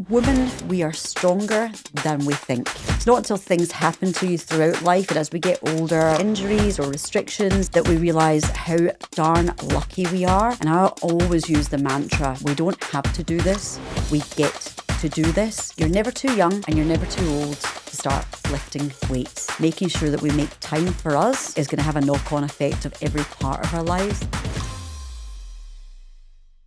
Women, we are stronger than we think. It's not until things happen to you throughout life and as we get older, injuries or restrictions, that we realise how darn lucky we are. And I always use the mantra, we don't have to do this, we get to do this. You're never too young and you're never too old to start lifting weights. Making sure that we make time for us is going to have a knock-on effect of every part of our lives.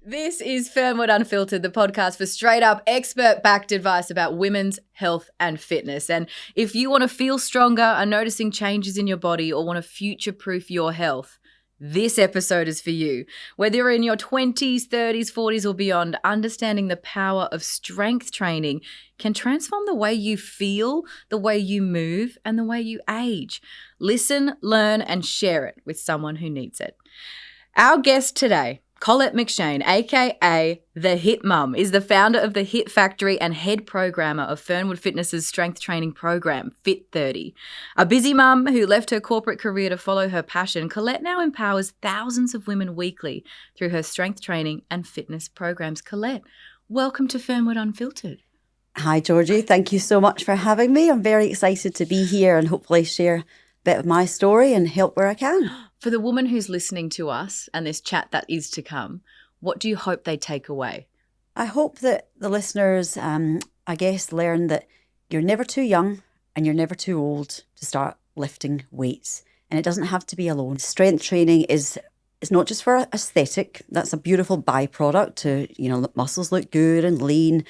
This is Fernwood Unfiltered, the podcast for straight up expert-backed advice about women's health and fitness. And if you want to feel stronger, are noticing changes in your body, or want to future-proof your health, this episode is for you. Whether you're in your 20s, 30s, 40s or beyond, understanding the power of strength training can transform the way you feel, the way you move, and the way you age. Listen, learn, and share it with someone who needs it. Our guest today, Colette McShane, aka The Hit Mum, is the founder of the Hit Factory and head programmer of Fernwood Fitness's strength training program, Fit 30. A busy mum who left her corporate career to follow her passion, Colette now empowers thousands of women weekly through her strength training and fitness programs. Colette, welcome to Fernwood Unfiltered. Hi, Georgie. Thank you so much for having me. I'm very excited to be here and hopefully share a bit of my story and help where I can. For the woman who's listening to us and this chat that is to come, what do you hope they take away? I hope that the listeners, learn that you're never too young and you're never too old to start lifting weights. And it doesn't have to be alone. Strength training is not just for aesthetic. That's a beautiful byproduct to, muscles look good and lean.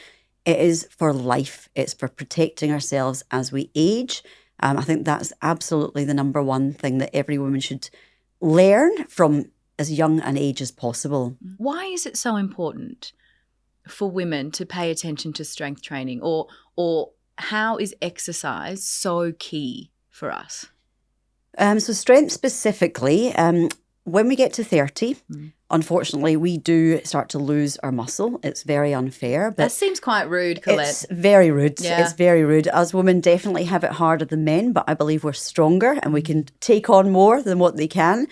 It is for life. It's for protecting ourselves as we age. I think that's absolutely the number one thing that every woman should learn from as young an age as possible. Why is it so important for women to pay attention to strength training, or how is exercise so key for us? So strength specifically, when we get to 30, unfortunately, we do start to lose our muscle. It's very unfair. But that seems quite rude, Colette. It's very rude. Yeah. It's very rude. Us women definitely have it harder than men, but I believe we're stronger and we can take on more than what they can.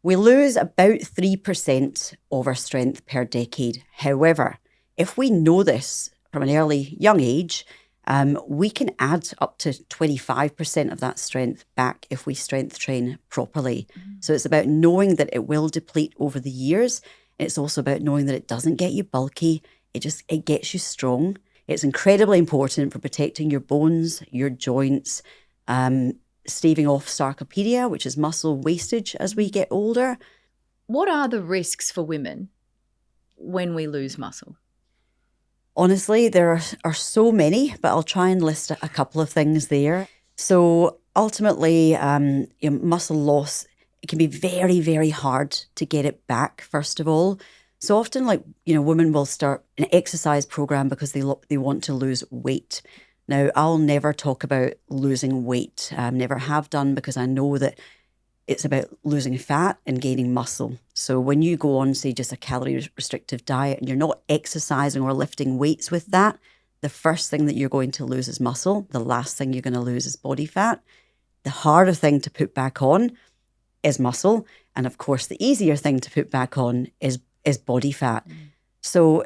We lose about 3% of our strength per decade. However, if we know this from an early young age, we can add up to 25% of that strength back if we strength train properly. So it's about knowing that it will deplete over the years. It's also about knowing that it doesn't get you bulky. It gets you strong. It's incredibly important for protecting your bones, your joints, staving off sarcopenia, which is muscle wastage as we get older. What are the risks for women when we lose muscle? Honestly, there are so many, but I'll try and list a couple of things there. So ultimately, muscle loss, it can be very, very hard to get it back, first of all. So often, women will start an exercise program because they want to lose weight. Now, I'll never talk about losing weight. Never have done, because I know that it's about losing fat and gaining muscle. So when you go on, say, just a calorie restrictive diet and you're not exercising or lifting weights with that, the first thing that you're going to lose is muscle. The last thing you're going to lose is body fat. The harder thing to put back on is muscle. And of course, the easier thing to put back on is body fat. So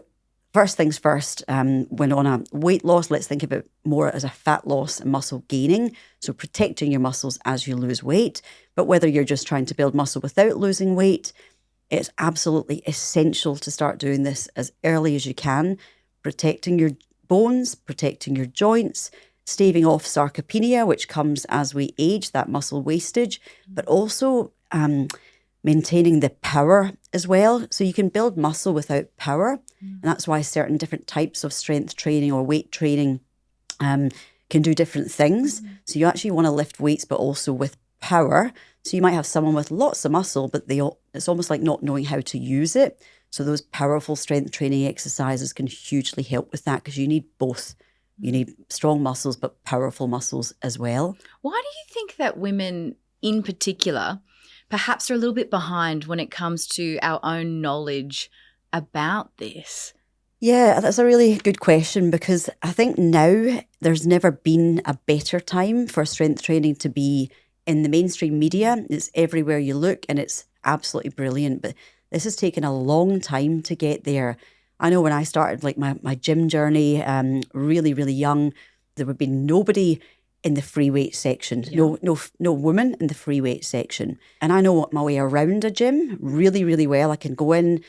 first things first, when on a weight loss, let's think about more as a fat loss and muscle gaining. So protecting your muscles as you lose weight. But whether you're just trying to build muscle without losing weight, it's absolutely essential to start doing this as early as you can, protecting your bones, protecting your joints, staving off sarcopenia, which comes as we age, that muscle wastage, but also maintaining the power as well. So you can build muscle without power. And that's why certain different types of strength training or weight training can do different things. So you actually want to lift weights, but also with power. So you might have someone with lots of muscle, but it's almost like not knowing how to use it. So those powerful strength training exercises can hugely help with that, because you need both. You need strong muscles, but powerful muscles as well. Why do you think that women in particular perhaps are a little bit behind when it comes to our own knowledge about this? Yeah, that's a really good question, because I think now there's never been a better time for strength training to be in the mainstream media. It's everywhere you look and it's absolutely brilliant. But this has taken a long time to get there. I know when I started like my gym journey, really, really young, there would be nobody in the free weight section, no woman in the free weight section. And I know my way around a gym really, really well. I can go in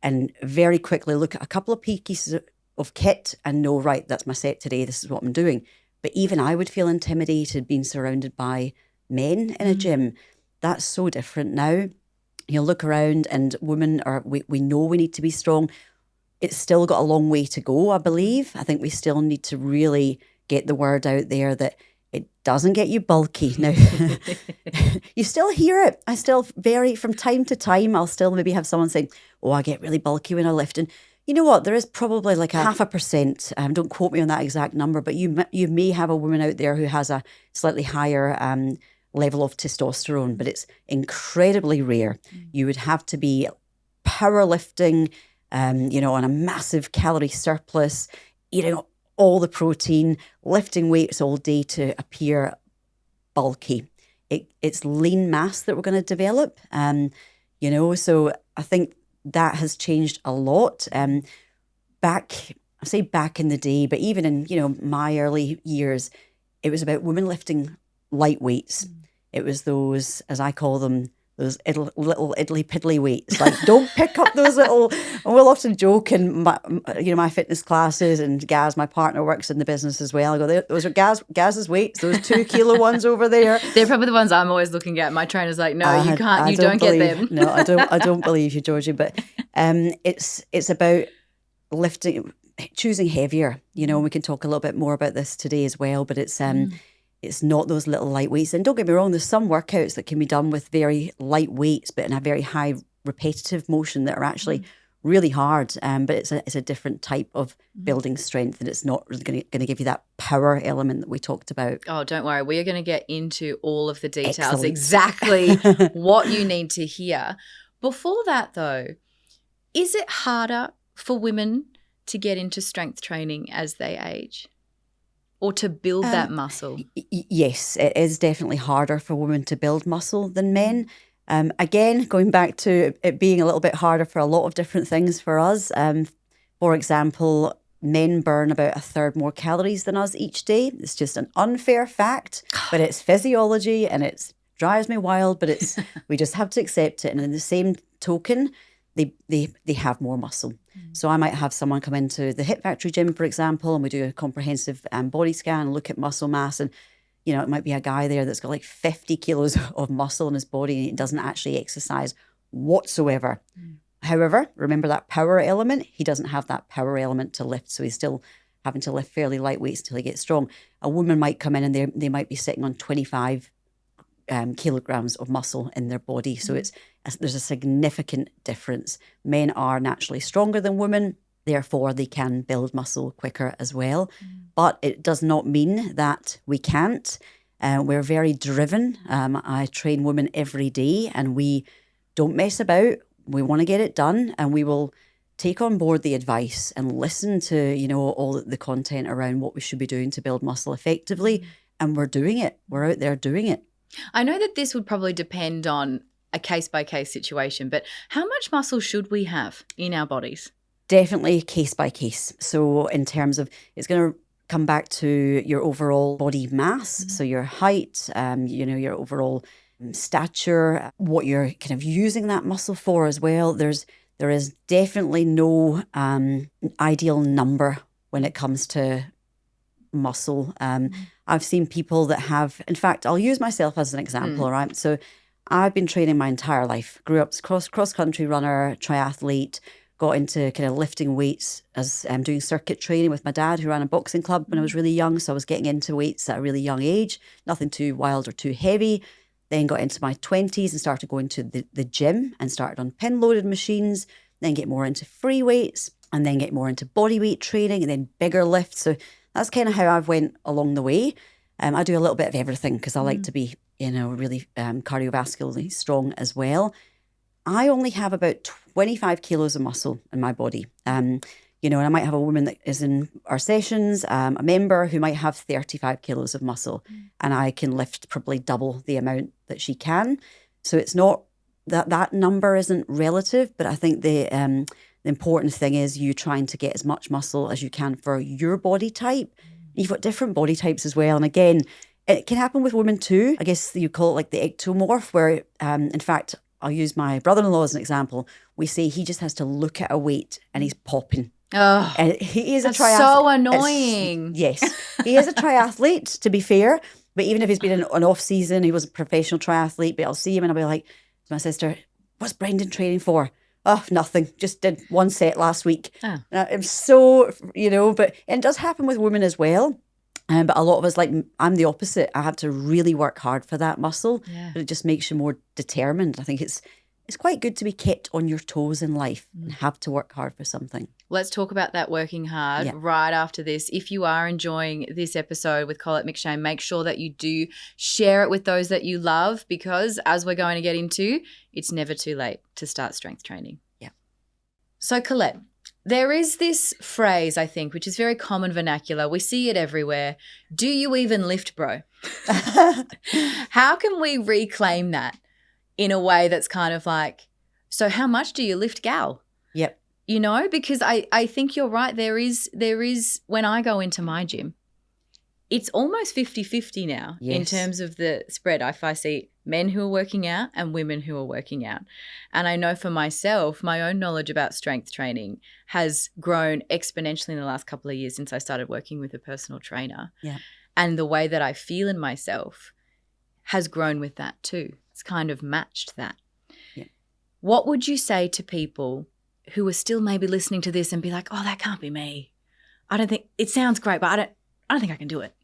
and very quickly look at a couple of pieces of kit and know, right, that's my set today, this is what I'm doing. But even I would feel intimidated being surrounded by men in a gym. That's so different now. You look around and women we know we need to be strong. It's still got a long way to go, I believe. I think we still need to really get the word out there that it doesn't get you bulky. Now, you still hear it. From time to time, I'll still maybe have someone saying, oh, I get really bulky when I lift. And you know what? There is probably like a 0.5%. Don't quote me on that exact number, but you may have a woman out there who has a slightly higher level of testosterone, but it's incredibly rare. You would have to be powerlifting, on a massive calorie surplus, eating all the protein, lifting weights all day to appear bulky. It's lean mass that we're going to develop, so I think that has changed a lot. Back in the day, but even in, my early years, it was about women lifting light weights. It was those, as I call them, those little idly piddly weights. Like, don't pick up those little. And we'll often joke in my fitness classes, and Gaz, my partner, works in the business as well. I go, those are Gaz's weights. Those 2 kilo ones over there. They're probably the ones I'm always looking at. My trainer's like, no, you can't. You don't get them. No, I don't believe you, Georgie. But it's about lifting, choosing heavier. We can talk a little bit more about this today as well. But it's not those little light weights. And don't get me wrong, there's some workouts that can be done with very light weights, but in a very high repetitive motion that are actually really hard. But it's a different type of building strength, and it's not really going to give you that power element that we talked about. Oh, don't worry. We are going to get into all of the details, Excellent. Exactly what you need to hear. Before that, though, is it harder for women to get into strength training as they age? Or to build that muscle? Yes, it is definitely harder for women to build muscle than men. Again, going back to it being a little bit harder for a lot of different things for us. For example, men burn about 1/3 more calories than us each day. It's just an unfair fact, but it's physiology, and it drives me wild, but we just have to accept it. And in the same token, they have more muscle. So I might have someone come into the Hip Factory gym, for example, and we do a comprehensive body scan and look at muscle mass. And, it might be a guy there that's got like 50 kilos of muscle in his body, and he doesn't actually exercise whatsoever. However, remember that power element? He doesn't have that power element to lift. So he's still having to lift fairly light weights until he gets strong. A woman might come in and they might be sitting on 25 kilograms of muscle in their body. So there's a significant difference. Men are naturally stronger than women, therefore they can build muscle quicker as well. But it does not mean that we can't. We're very driven. I train women every day, and we don't mess about. We want to get it done, and we will take on board the advice and listen to, all the content around what we should be doing to build muscle effectively. And we're doing it. We're out there doing it. I know that this would probably depend on a case-by-case situation, but how much muscle should we have in our bodies? Definitely case by case. So in terms of, it's going to come back to your overall body mass, so your height, your overall stature, what you're kind of using that muscle for as well. There is definitely no ideal number when it comes to muscle. I've seen people that have, in fact, I'll use myself as an example, right? So I've been training my entire life, grew up cross-country runner, triathlete, got into kind of lifting weights as doing circuit training with my dad, who ran a boxing club when I was really young. So I was getting into weights at a really young age, nothing too wild or too heavy. Then got into my 20s and started going to the gym and started on pin-loaded machines, then get more into free weights, and then get more into body weight training, and then bigger lifts. So that's kind of how I've went along the way. I do a little bit of everything because I like to be, really cardiovascularly strong as well. I only have about 25 kilos of muscle in my body. And I might have a woman that is in our sessions, a member who might have 35 kilos of muscle, and I can lift probably double the amount that she can. So it's not that number isn't relative, but I think the The important thing is you trying to get as much muscle as you can for your body type. You've got different body types as well. And again, it can happen with women too. I guess you call it like the ectomorph, where in fact, I'll use my brother-in-law as an example. We say he just has to look at a weight and he's popping. Oh, And he is that's a triathlete. so annoying. Yes, he is a triathlete, to be fair. But even if he's been in an off season, he was a professional triathlete. But I'll see him and I'll be like to my sister, "What's Brendan training for?" "Oh, nothing. Just did one set last week." Oh. I'm so, but it does happen with women as well. But a lot of us, like, I'm the opposite. I have to really work hard for that muscle. Yeah. But it just makes you more determined. I think it's quite good to be kept on your toes in life and have to work hard for something. Let's talk about that working hard right after this. If you are enjoying this episode with Colette McShane, make sure that you do share it with those that you love, because as we're going to get into, it's never too late to start strength training. Yeah. So Colette, there is this phrase, I think, which is very common vernacular. We see it everywhere. Do you even lift, bro? How can we reclaim that in a way that's kind of like, so how much do you lift, gal? Yep. Because I think you're right. There is, when I go into my gym, it's almost 50-50 now in terms of the spread. If I see men who are working out and women who are working out. And I know for myself, my own knowledge about strength training has grown exponentially in the last couple of years since I started working with a personal trainer. Yeah. And the way that I feel in myself has grown with that too. It's kind of matched that. Yeah. What would you say to people who are still maybe listening to this and be like, "Oh, that can't be me. I don't think it sounds great, but I don't think I can do it."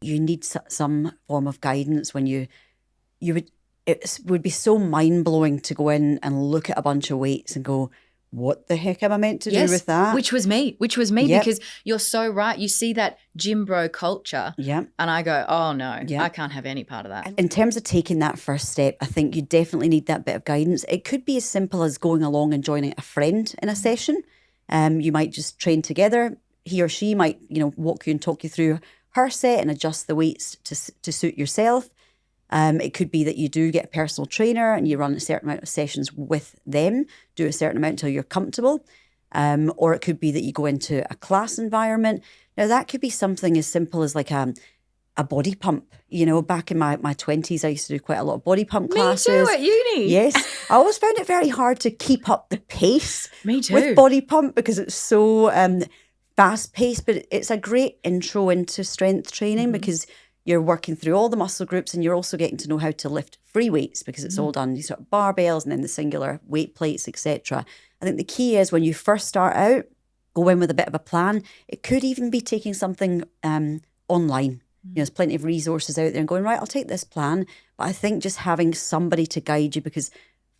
You need some form of guidance when it would be so mind-blowing to go in and look at a bunch of weights and go, what the heck am I meant to do with that? Which was me because you're so right. You see that gym bro culture and I go, oh no, I can't have any part of that. In terms of taking that first step, I think you definitely need that bit of guidance. It could be as simple as going along and joining a friend in a session. You might just train together. He or she might, walk you and talk you through her set and adjust the weights to suit yourself. It could be that you do get a personal trainer and you run a certain amount of sessions with them, do a certain amount until you're comfortable. Or it could be that you go into a class environment. Now, that could be something as simple as like a body pump. Back in my 20s, I used to do quite a lot of body pump classes. Me too, at uni. Yes. I always found it very hard to keep up the pace Me too. with body pump because it's so fast paced, but it's a great intro into strength training because you're working through all the muscle groups and you're also getting to know how to lift free weights because it's all done, these sort of barbells and then the singular weight plates, etc. I think the key is when you first start out, go in with a bit of a plan. It could even be taking something online. There's plenty of resources out there and going, right, I'll take this plan. But I think just having somebody to guide you, because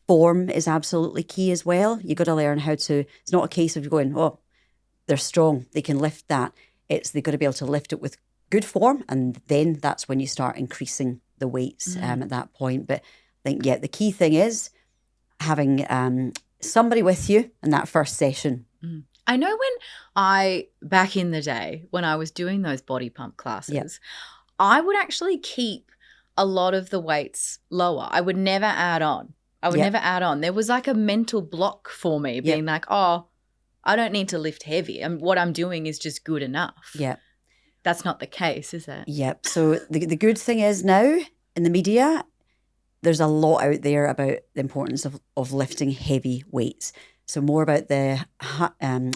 form is absolutely key as well. You've got to learn how to, it's not a case of you going, oh, they're strong, they can lift that. It's they've got to be able to lift it with good form, and then that's when you start increasing the weights at that point. But I think, the key thing is having somebody with you in that first session. I know back in the day, when I was doing those body pump classes, I would actually keep a lot of the weights lower. I would never add on. There was like a mental block for me being like, oh, I don't need to lift heavy. What I'm doing is just good enough. Yeah. That's not the case, is it? Yep. So the good thing is now in the media, there's a lot out there about the importance of lifting heavy weights. So more about the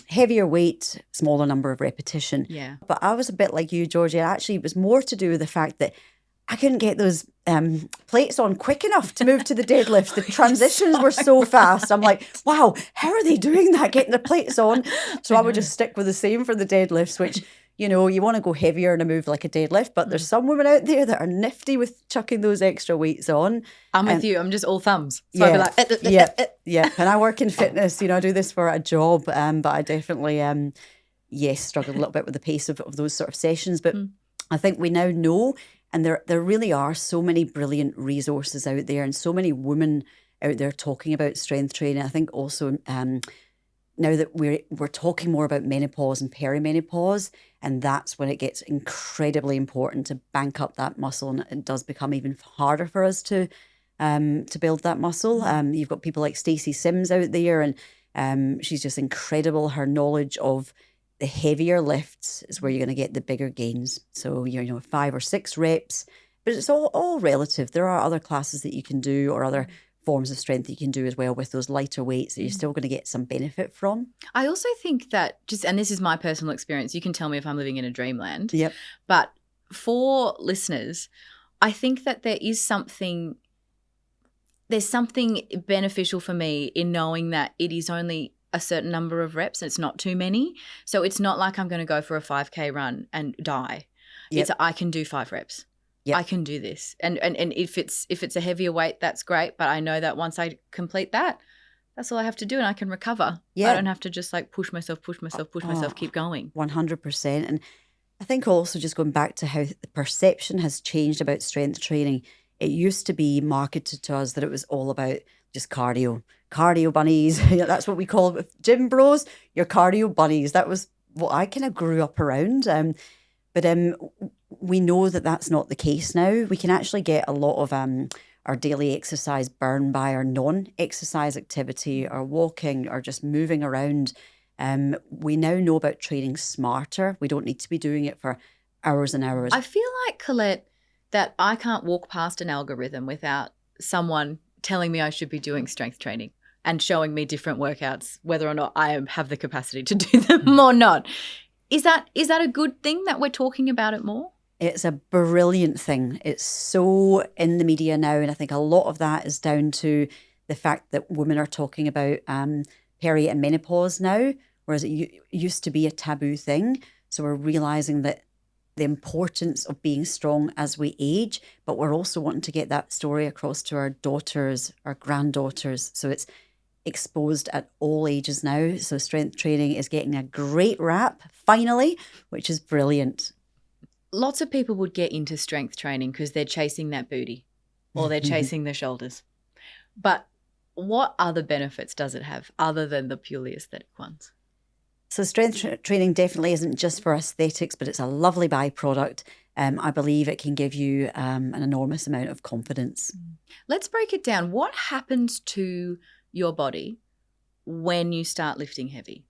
heavier weight, smaller number of repetition. Yeah. But I was a bit like you, Georgie. Actually, it was more to do with the fact that I couldn't get those plates on quick enough to move to the deadlift. The transitions were so fast. I'm like, wow, how are they doing that, getting the plates on? So I would just stick with the same for the deadlifts, which, you want to go heavier in a move like a deadlift. But there's some women out there that are nifty with chucking those extra weights on. I'm with you. I'm just all thumbs. So I'd be like, yeah. And I work in fitness. I do this for a job. But I definitely, struggled a little bit with the pace of those sort of sessions. But I think we now know. And there really are so many brilliant resources out there and so many women out there talking about strength training. I think also now that we're talking more about menopause and perimenopause, and that's when it gets incredibly important to bank up that muscle, and it does become even harder for us to build that muscle. You've got people like Stacey Sims out there, and She's just incredible. Her knowledge of the heavier lifts is where you're going to get the bigger gains. So, 5 or 6 reps, but it's all relative. There are other classes that you can do or other forms of strength that you can do as well with those lighter weights that you're still going to get some benefit from. I also think that and this is my personal experience, you can tell me if I'm living in a dreamland. Yep. But for listeners, I think that there's something beneficial for me in knowing that it is only a certain number of reps. It's not too many. So it's not like I'm going to go for a 5K run and die. Yep. I can do 5 reps. Yep. I can do this. And if it's a heavier weight, that's great. But I know that once I complete that, that's all I have to do and I can recover. Yeah. I don't have to just like push myself, keep going. 100%. And I think also just going back to how the perception has changed about strength training. It used to be marketed to us that it was all about just cardio bunnies. That's what we call it. Gym bros, your cardio bunnies. That was what I kind of grew up around. But we know that that's not the case now. We can actually get a lot of our daily exercise burned by our non-exercise activity or walking or just moving around. We now know about training smarter. We don't need to be doing it for hours and hours. I feel like, Colette, that I can't walk past an algorithm without someone telling me I should be doing strength training and showing me different workouts, whether or not I have the capacity to do them or not. Is that a good thing that we're talking about it more? It's a brilliant thing. It's so in the media now, and I think a lot of that is down to the fact that women are talking about peri and menopause now, whereas it used to be a taboo thing. So we're realising that the importance of being strong as we age, but we're also wanting to get that story across to our daughters, our granddaughters. So it's exposed at all ages now. So strength training is getting a great rap, finally, which is brilliant. Lots of people would get into strength training because they're chasing that booty or they're chasing the shoulders. But what other benefits does it have other than the purely aesthetic ones? So strength training definitely isn't just for aesthetics, but it's a lovely byproduct. I believe it can give you an enormous amount of confidence. Let's break it down. What happens to your body when you start lifting heavy?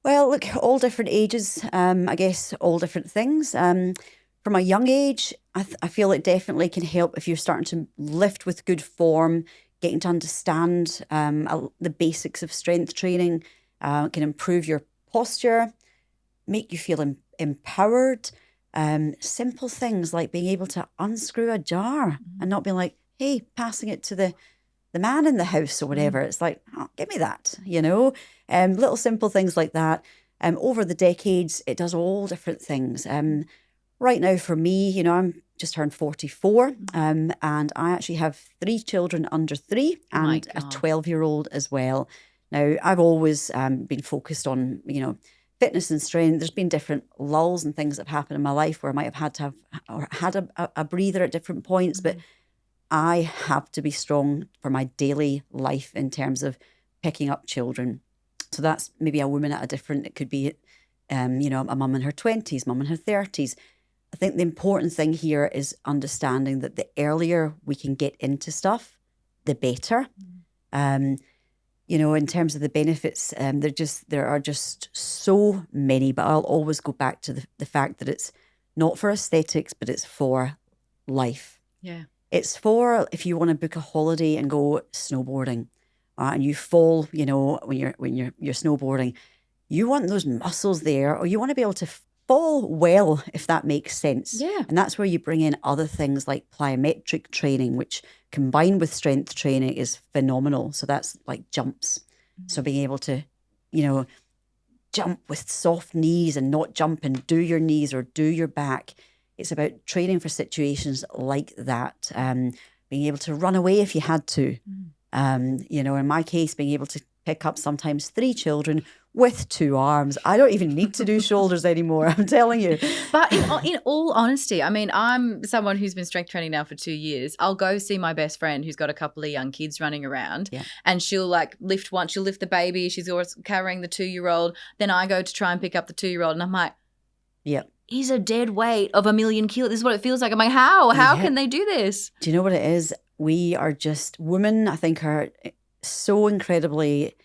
Well, look, all different ages, I guess all different things. From a young age, I feel it definitely can help if you're starting to lift with good form, getting to understand the basics of strength training. Can improve your posture, make you feel empowered. Simple things like being able to unscrew a jar and not being like, hey, passing it to the man in the house or whatever. It's like, oh, give me that, little simple things like that. Over the decades, it does all different things. Right now for me, I'm just turned 44 and I actually have 3 children under 3 and a 12-year-old as well. Now, I've always been focused on, fitness and strength. There's been different lulls and things that have happened in my life where I might have had to have or had a breather at different points, but I have to be strong for my daily life in terms of picking up children. So that's maybe a woman at a different, it could be, a mum in her 20s, mum in her 30s. I think the important thing here is understanding that the earlier we can get into stuff, the better. In terms of the benefits, there are just so many, but I'll always go back to the fact that it's not for aesthetics, but it's for life. Yeah. It's for if you want to book a holiday and go snowboarding and you fall, when you're snowboarding, you want those muscles there, or you want to be able to fall well, if that makes sense. Yeah. And that's where you bring in other things like plyometric training, which combined with strength training is phenomenal. So that's like jumps. So being able to, jump with soft knees and not jump and do your knees or do your back. It's about training for situations like that. Being able to run away if you had to. In my case, being able to pick up sometimes 3 children with 2 arms. I don't even need to do shoulders anymore, I'm telling you. But in all honesty, I mean, I'm someone who's been strength training now for 2 years. I'll go see my best friend who's got a couple of young kids running around and she'll lift one, she'll lift the baby, she's always carrying the 2-year-old. Then I go to try and pick up the 2-year-old and I'm like, he's a dead weight of 1 million kilos. This is what it feels like. I'm like, how can they do this? Do you know what it is? We are just, women, I think, are so incredibly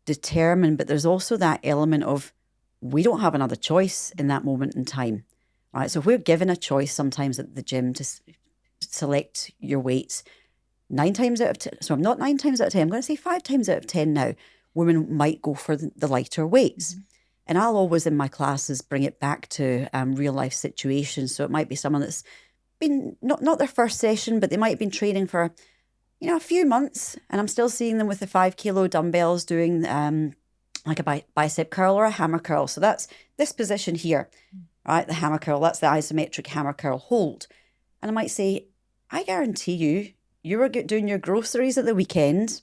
determined, but there's also that element of we don't have another choice in that moment in time, right? So if we're given a choice sometimes at the gym to select your weights, 9 times out of 10, so I'm not 9 times out of 10, I'm going to say 5 times out of 10 now, women might go for the lighter weights. Mm-hmm. And I'll always in my classes bring it back to real life situations. So it might be someone that's been not their first session, but they might have been training for, a few months, and I'm still seeing them with the 5 kilo dumbbells doing like a bicep curl or a hammer curl. So that's this position here, right? The hammer curl, that's the isometric hammer curl hold. And I might say, I guarantee you were doing your groceries at the weekend,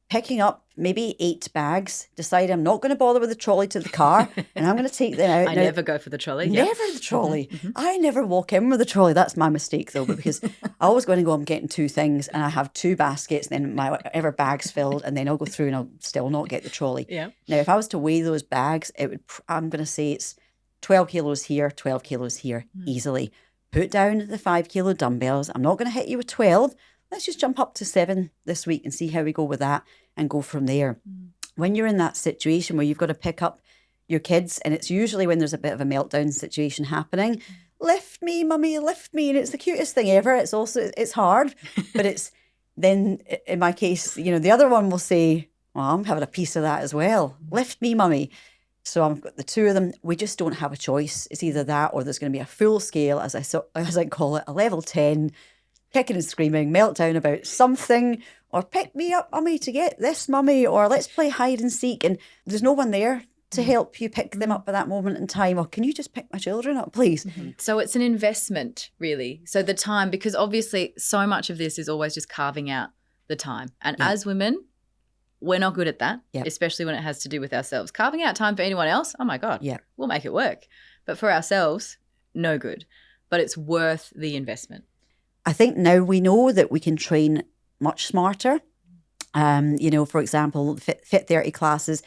picking up maybe 8 bags, decide I'm not going to bother with the trolley to the car, and I'm going to take them out. I never go for the trolley. Never the trolley. Mm-hmm. I never walk in with the trolley. That's my mistake, though, because I always going to go, I'm getting 2 things, and I have 2 baskets, and then my whatever bag's filled, and then I'll go through and I'll still not get the trolley. Yeah. Now, if I was to weigh those bags, I'm going to say it's 12 kilos here, 12 kilos here, easily. Put down the 5 kilo dumbbells. I'm not going to hit you with 12. Let's just jump up to 7 this week and see how we go with that and go from there. When you're in that situation where you've got to pick up your kids, and it's usually when there's a bit of a meltdown situation happening, lift me, mummy, lift me. And it's the cutest thing ever. It's hard, but it's then in my case, the other one will say, well, I'm having a piece of that as well. Lift me, mummy. So I've got the 2 of them. We just don't have a choice. It's either that or there's going to be a full scale, as I call it, a level 10, kicking and screaming, meltdown about something, or pick me up, mummy, to get this, mummy, or let's play hide and seek. And there's no one there to help you pick them up at that moment in time. Or can you just pick my children up, please? Mm-hmm. So it's an investment, really. So the time, because obviously so much of this is always just carving out the time. And as women, we're not good at that, especially when it has to do with ourselves. Carving out time for anyone else, oh my God, we'll make it work. But for ourselves, no good. But it's worth the investment. I think now we know that we can train much smarter. For example, Fit 30 classes,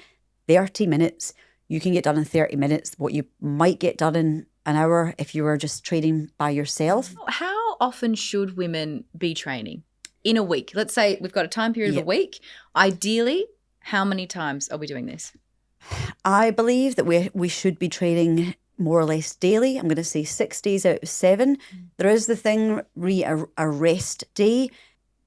30 minutes. You can get done in 30 minutes what you might get done in an hour if you were just training by yourself. How often should women be training in a week? Let's say we've got a time period of a week. Ideally, how many times are we doing this? I believe that we should be training more or less daily. I'm going to say 6 days out of 7. There is the thing, a rest day.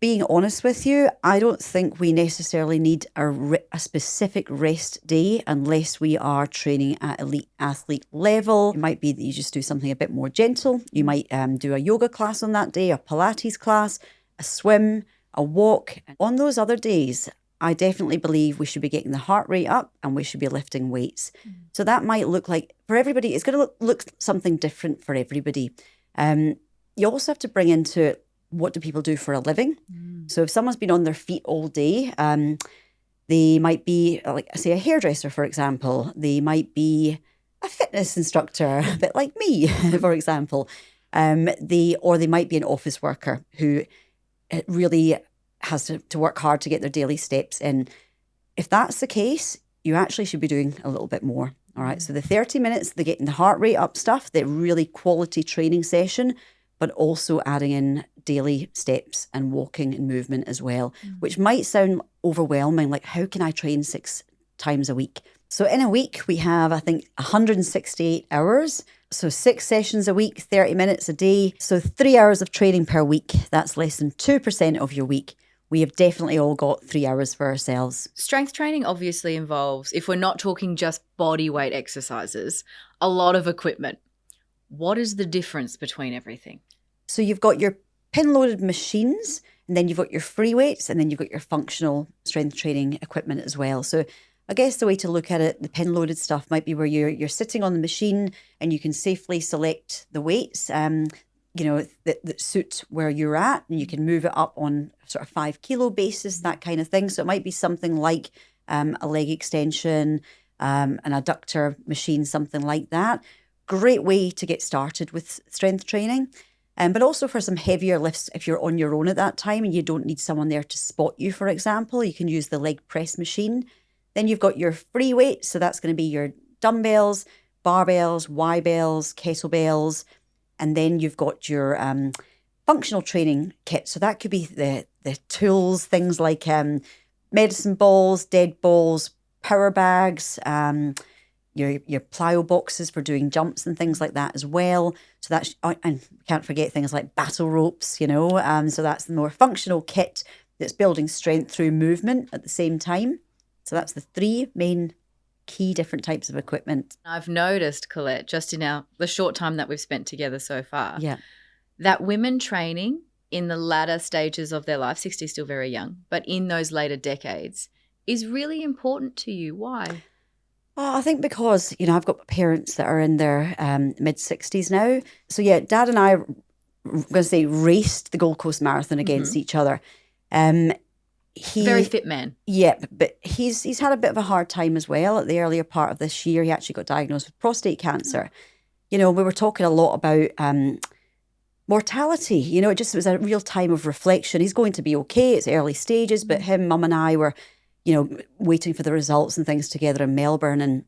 Being honest with you, I don't think we necessarily need a specific rest day unless we are training at elite athlete level. It might be that you just do something a bit more gentle. You might do a yoga class on that day, a Pilates class, a swim, a walk. On those other days, I definitely believe we should be getting the heart rate up and we should be lifting weights. So that might look like, for everybody, it's going to look something different for everybody. You also have to bring into it, what do people do for a living? So if someone's been on their feet all day, they might be, like, say, a hairdresser, for example. They might be a fitness instructor, a bit like me, for example. Or they might be an office worker who really has to work hard to get their daily steps in. If that's the case, you actually should be doing a little bit more. All right. So the 30 minutes, they're getting the heart rate up stuff, the really quality training session, but also adding in daily steps and walking and movement as well, which might sound overwhelming. Like, how can I train 6 times a week? So in a week, we have, I think, 168 hours. So 6 sessions a week, 30 minutes a day. So 3 hours of training per week. That's less than 2% of your week. We have definitely all got 3 hours for ourselves. Strength training obviously involves, if we're not talking just body weight exercises, a lot of equipment. What is the difference between everything? So you've got your pin-loaded machines, and then you've got your free weights, and then you've got your functional strength training equipment as well. So I guess the way to look at it, the pin-loaded stuff might be where you're sitting on the machine and you can safely select the weights, that suit where you're at, and you can move it up on sort of 5 kilo basis, that kind of thing. So it might be something like a leg extension, an adductor machine, something like that. Great way to get started with strength training. But also for some heavier lifts, if you're on your own at that time and you don't need someone there to spot you, for example, you can use the leg press machine. Then you've got your free weights. So that's going to be your dumbbells, barbells, Y-bells, kettlebells. And then you've got your functional training kit. So that could be the tools, things like medicine balls, dead balls, power bags, your plyo boxes for doing jumps and things like that as well. So that's, and can't forget things like battle ropes, so that's the more functional kit that's building strength through movement at the same time. So that's the three main key different types of equipment. I've noticed, Colette, just in the short time that we've spent together so far, Yeah. that women training in the latter stages of their life, 60 is still very young, but in those later decades is really important to you. Why? Oh, I think because, I've got parents that are in their mid-60s now. So, yeah, Dad and I, I'm going to say, raced the Gold Coast Marathon against each other. Very fit man. Yeah, but he's had a bit of a hard time as well. At the earlier part of this year, he actually got diagnosed with prostate cancer. We were talking a lot about mortality. It was a real time of reflection. He's going to be okay. It's early stages, but him, Mum and I were waiting for the results and things together in Melbourne. And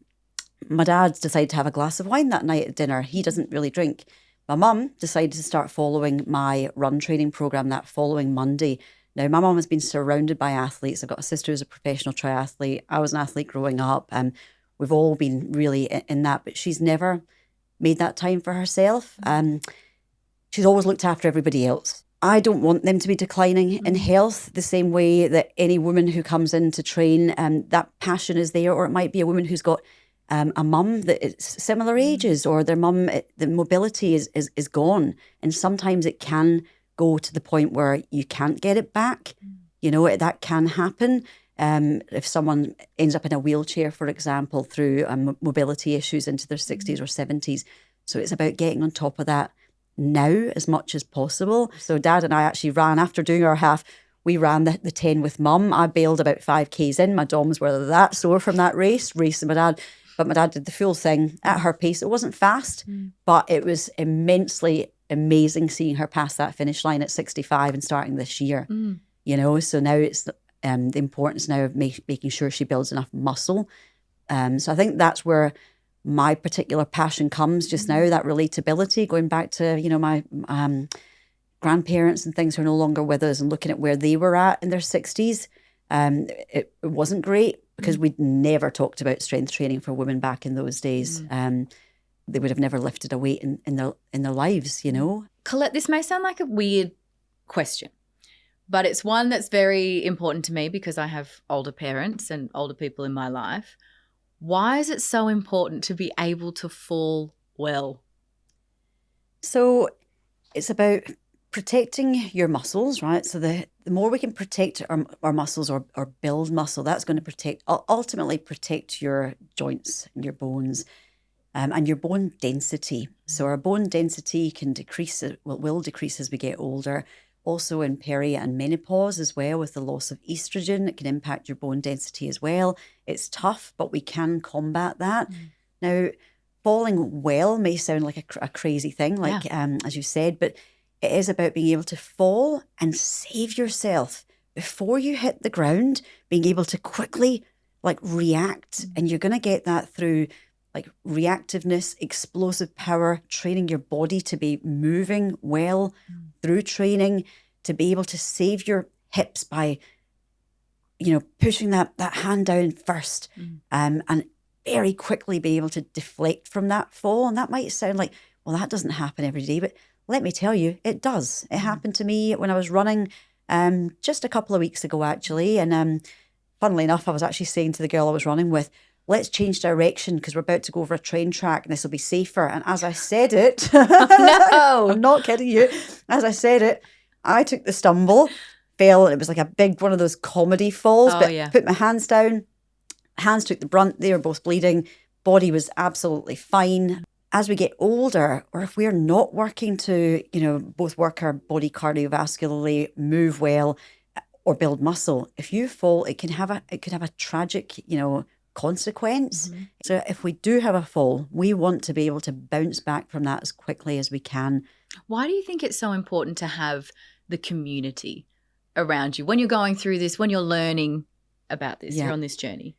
my dad decided to have a glass of wine that night at dinner. He doesn't really drink. My mum decided to start following my run training program that following Monday. Now, my mum has been surrounded by athletes. I've got a sister who's a professional triathlete. I was an athlete growing up, and we've all been really in that, but she's never made that time for herself. She's always looked after everybody else. I don't want them to be declining in health the same way that any woman who comes in to train, that passion is there. Or it might be a woman who's got a mum that is similar ages, or their mum, the mobility is gone. And sometimes it can go to the point where you can't get it back. That can happen. If someone ends up in a wheelchair, for example, through mobility issues into their 60s or 70s. So it's about getting on top of that now as much as possible. So Dad and I actually ran, after doing our half, we ran the 10 with Mum. I bailed about 5Ks in. My DOMs were that sore from that racing my dad. But my dad did the full thing at her pace. It wasn't fast, but it was immensely amazing seeing her pass that finish line at 65 and starting this year. So now it's the importance now of making sure she builds enough muscle. So I think that's where my particular passion comes just now, that relatability, going back to, my grandparents and things who are no longer with us and looking at where they were at in their 60s. It wasn't great because we'd never talked about strength training for women back in those days. They would have never lifted a weight in their lives, Colette, this may sound like a weird question, but it's one that's very important to me because I have older parents and older people in my life. Why is it so important to be able to fall well? So it's about protecting your muscles, right? So the more we can protect our muscles or build muscle, that's going to ultimately protect your joints and your bones and your bone density. So our bone density can decrease, will decrease as we get older. Also in peri and menopause as well, with the loss of estrogen, it can impact your bone density as well. It's tough, but we can combat that. Now, falling well may sound like a crazy thing, as you said, but it is about being able to fall and save yourself before you hit the ground, being able to quickly react. And you're going to get that through reactiveness, explosive power, training your body to be moving well through training, to be able to save your hips by, pushing that hand down first, and very quickly be able to deflect from that fall. And that might sound like, well, that doesn't happen every day, but let me tell you, it does. It happened to me when I was running just a couple of weeks ago, actually. And funnily enough, I was actually saying to the girl I was running with, let's change direction because we're about to go over a train track and this will be safer. And as I said it, no, I'm not kidding you. As I said it, I took the stumble, fell, and it was like a big one of those comedy falls. Put my hands down, hands took the brunt. They were both bleeding. Body was absolutely fine. As we get older, or if we're not working to, both work our body cardiovascularly, move well, or build muscle, if you fall, it could have a tragic, consequence. So if we do have a fall, we want to be able to bounce back from that as quickly as we can. Why do you think it's so important to have the community around you when you're going through this, when you're learning about this, you're on this journey?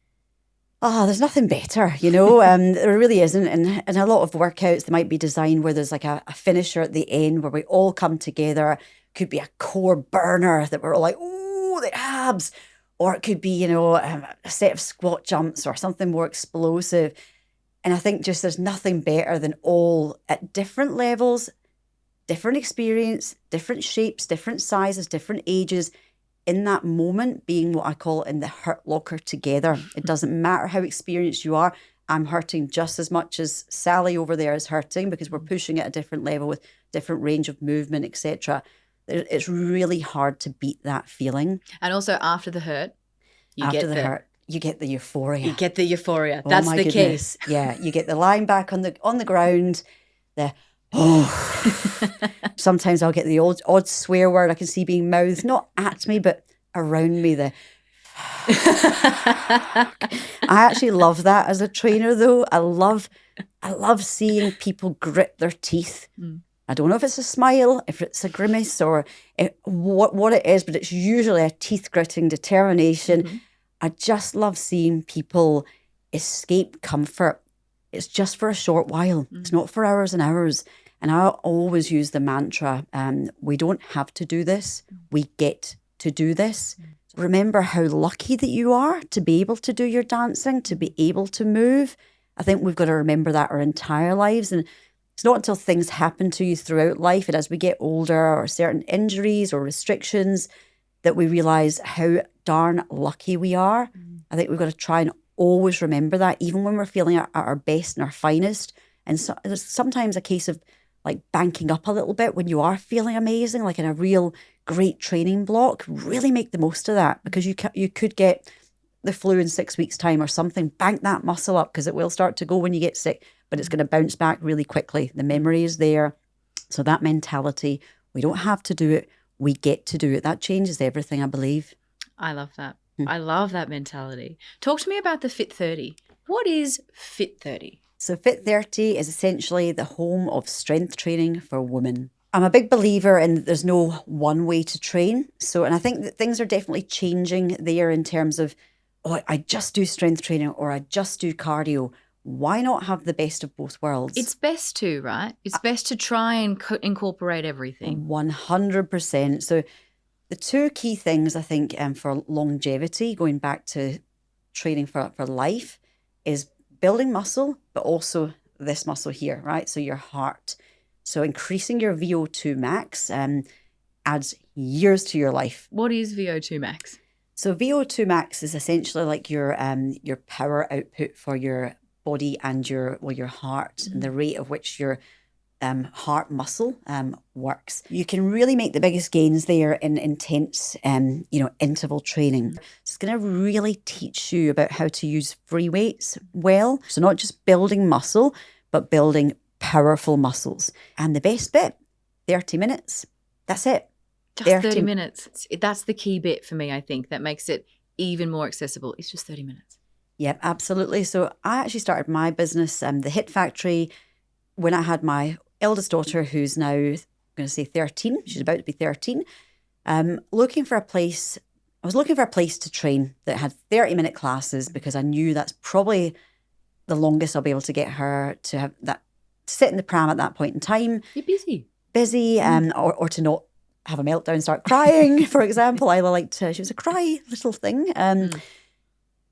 Oh, there's nothing better, there really isn't. And a lot of workouts, they might be designed where there's a finisher at the end where we all come together. Could be a core burner that we're all like, ooh, the abs. or it could be, a set of squat jumps or something more explosive. And I think just there's nothing better than all at different levels, different experience, different shapes, different sizes, different ages, in that moment being what I call in the hurt locker together. It doesn't matter how experienced you are. I'm hurting just as much as Sally over there is hurting because we're pushing at a different level with different range of movement, etc. It's really hard to beat that feeling. And also after the hurt, you get the euphoria. You get the euphoria. Oh, That's my the goodness. key. Yeah, you get the lying back on the ground, sometimes I'll get the odd swear word I can see being mouthed, not at me, but around me. I actually love that as a trainer, though. I love seeing people grit their teeth. I don't know if it's a smile, if it's a grimace, or what it is, but it's usually a teeth-gritting determination. I just love seeing people escape comfort. It's just for a short while. It's not for hours and hours. And I always use the mantra, we don't have to do this. We get to do this. Remember how lucky that you are to be able to do your dancing, to be able to move. I think we've got to remember that our entire lives. And it's not until things happen to you throughout life and as we get older or certain injuries or restrictions that we realise how darn lucky we are. I think we've got to try and always remember that, even when we're feeling at our best and our finest. And so, there's sometimes a case of like banking up a little bit when you are feeling amazing, like in a real great training block. Really make the most of that, because you could get the flu in 6 weeks' time or something. Bank that muscle up, because it will start to go when you get sick, but it's going to bounce back really quickly. The memory is there. So that mentality, we don't have to do it, we get to do it. That changes everything, I believe. I love that. I love that mentality. Talk to me about the Fit 30. What is Fit 30? So Fit 30 is essentially the home of strength training for women. I'm a big believer in there's no one way to train. And I think that things are definitely changing there in terms of, I just do strength training or I just do cardio. Why not have the best of both worlds? It's best to, right? It's best to try and incorporate everything. 100%. So the two key things I think for longevity, going back to training for life, is building muscle, but also this muscle here, right? So your heart. So increasing your VO2 max adds years to your life. What is VO2 max? So VO2 max is essentially like your power output for your body and your heart, and the rate of which your heart muscle works. You can really make the biggest gains there in intense interval training. It's going to really teach you about how to use free weights well. So not just building muscle, but building powerful muscles. And the best bit, 30 minutes. That's it. Just 30 minutes. That's the key bit for me, I think, that makes it even more accessible. It's just 30 minutes. Yep, absolutely. So I actually started my business, the Hit Factory, when I had my eldest daughter, who's now, I'm going to say 13. She's about to be 13. I was looking for a place to train that had 30-minute classes, because I knew that's probably the longest I'll be able to get her to have that, sit in the pram at that point in time. You're busy. Or to not have a meltdown, start crying, for example. Isla she was a cry little thing.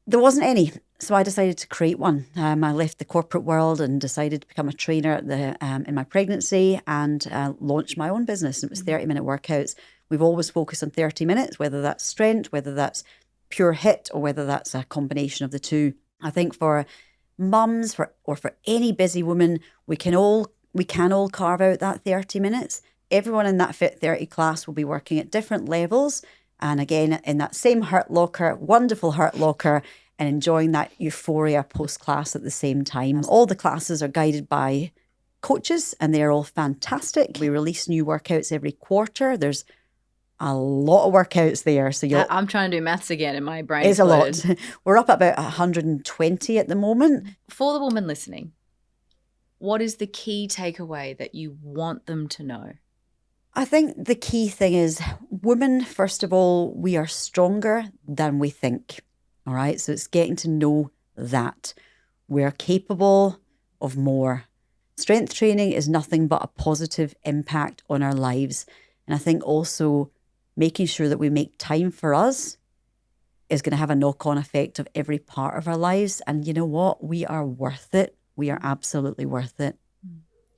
There wasn't any. So I decided to create one. I left the corporate world and decided to become a trainer in my pregnancy and launched my own business. It was 30-minute workouts. We've always focused on 30 minutes, whether that's strength, whether that's pure HIIT, or whether that's a combination of the two. I think for mums or for any busy woman, we can all carve out that 30 minutes. Everyone in that Fit 30 class will be working at different levels. And again, in that same hurt locker, wonderful hurt locker, and enjoying that euphoria post-class at the same time. All the classes are guided by coaches, and they're all fantastic. We release new workouts every quarter. There's a lot of workouts there. So I'm trying to do maths again, and my brain is a lot. We're up about 120 at the moment. For the woman listening, what is the key takeaway that you want them to know? I think the key thing is, women, first of all, we are stronger than we think. All right. So it's getting to know that we're capable of more. Strength training is nothing but a positive impact on our lives. And I think also making sure that we make time for us is going to have a knock-on effect of every part of our lives. And you know what? We are worth it. We are absolutely worth it.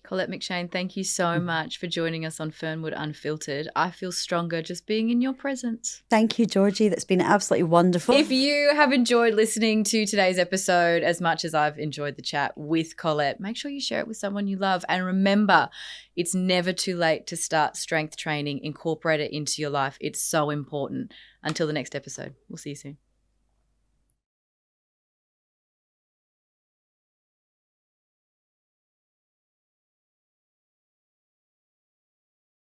Colette McShane, thank you so much for joining us on Fernwood Unfiltered. I feel stronger just being in your presence. Thank you, Georgie. That's been absolutely wonderful. If you have enjoyed listening to today's episode as much as I've enjoyed the chat with Colette, make sure you share it with someone you love. And remember, it's never too late to start strength training. Incorporate it into your life. It's so important. Until the next episode, we'll see you soon.